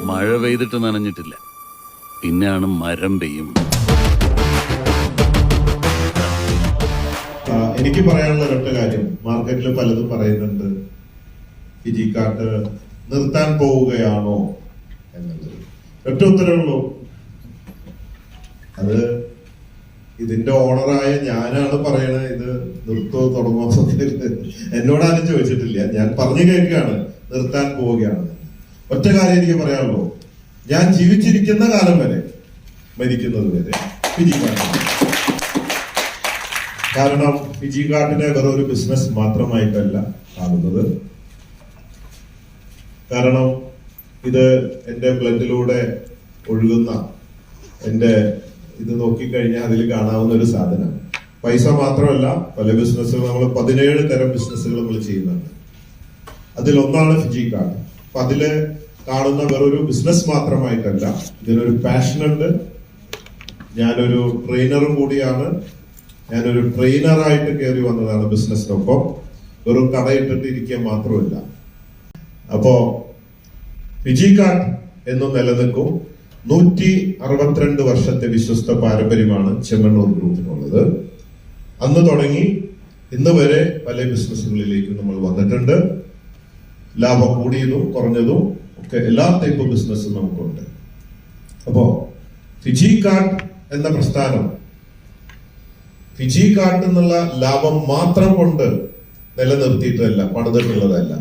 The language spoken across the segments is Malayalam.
മഴ പെയ്തിട്ട് നനഞ്ഞിട്ടില്ല, പിന്നെയാണ് മരം പെയ്യും. എനിക്ക് പറയാനുള്ള ഒരൊറ്റ കാര്യം, മാർക്കറ്റിൽ പലതും പറയുന്നുണ്ട് ഫിജിക്കാട്ട് നിർത്താൻ പോവുകയാണോ എന്നുള്ളത്. ഒറ്റ ഉത്തരവുള്ളൂ, അത് ഇതിന്റെ ഓണറായ ഞാനാണ് പറയണത്. ഇത് നിർത്തോ തുടങ്ങോ എന്നോടാരും ചോദിച്ചിട്ടില്ല. ഞാൻ പറഞ്ഞു കേൾക്കുകയാണ് നിർത്താൻ പോവുകയാണ്. ഒറ്റ കാര്യം എനിക്ക് പറയാനുള്ളൂ, ഞാൻ ജീവിച്ചിരിക്കുന്ന കാലം വരെ, മരിക്കുന്നത് വരെ ഫിജിക്കാട്ട്. കാരണം ഫിജിക്കാട്ടിനെ വെറൊരു ബിസിനസ് മാത്രമായിട്ടല്ല കാണുന്നത്. കാരണം ഇത് എൻ്റെ ബ്ലഡിലൂടെ ഒഴുകുന്ന, എൻ്റെ ഇത് നോക്കിക്കഴിഞ്ഞാൽ അതിൽ കാണാവുന്ന ഒരു സാധനം. പൈസ മാത്രമല്ല, പല ബിസിനസ്സുകൾ, നമ്മൾ 17 തരം ബിസിനസ്സുകൾ നമ്മൾ ചെയ്യുന്നുണ്ട്. അതിലൊന്നാണ് ഫിജിക്കാട്ട്. അപ്പൊ അതില് കാണുന്ന വെറൊരു ബിസിനസ് മാത്രമായിട്ടല്ല, ഇതിനൊരു പാഷനുണ്ട്. ഞാനൊരു ട്രെയിനറും കൂടിയാണ്. ഞാനൊരു ട്രെയിനറായിട്ട് കയറി വന്നതാണ് ബിസിനസ്സിനൊപ്പം. വെറും കടയിട്ടിട്ട് ഇരിക്കാൻ മാത്രമല്ല. അപ്പോ ഫിജിക്കാട്ട് എന്നും നിലനിൽക്കും. 162 വർഷത്തെ വിശ്വസ്ത പാരമ്പര്യമാണ് ചെമ്മണ്ണൂർ ഗ്രൂപ്പിനുള്ളത്. അന്ന് തുടങ്ങി ഇന്ന് വരെ പല ബിസിനസ്സുകളിലേക്കും നമ്മൾ വന്നിട്ടുണ്ട്. ലാഭം കൂടിയതും കുറഞ്ഞതും ഒക്കെ എല്ലാ ടൈപ്പ് ബിസിനസ്സും നമുക്കുണ്ട്. അപ്പോ ഫിജിക്കാട്ട് എന്ന പ്രസ്ഥാനം ഫിജിക്കാട്ട് എന്നുള്ള ലാഭം മാത്രം കൊണ്ട് നിലനിർത്തിയിട്ടല്ല, പണിതിട്ടുള്ളതല്ല.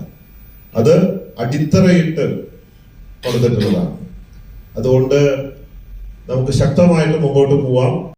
അത് അടിത്തറയിട്ട് പണിതിട്ടുള്ളതാണ്. അതുകൊണ്ട് നമുക്ക് ശക്തമായിട്ട് മുമ്പോട്ട് പോവാം.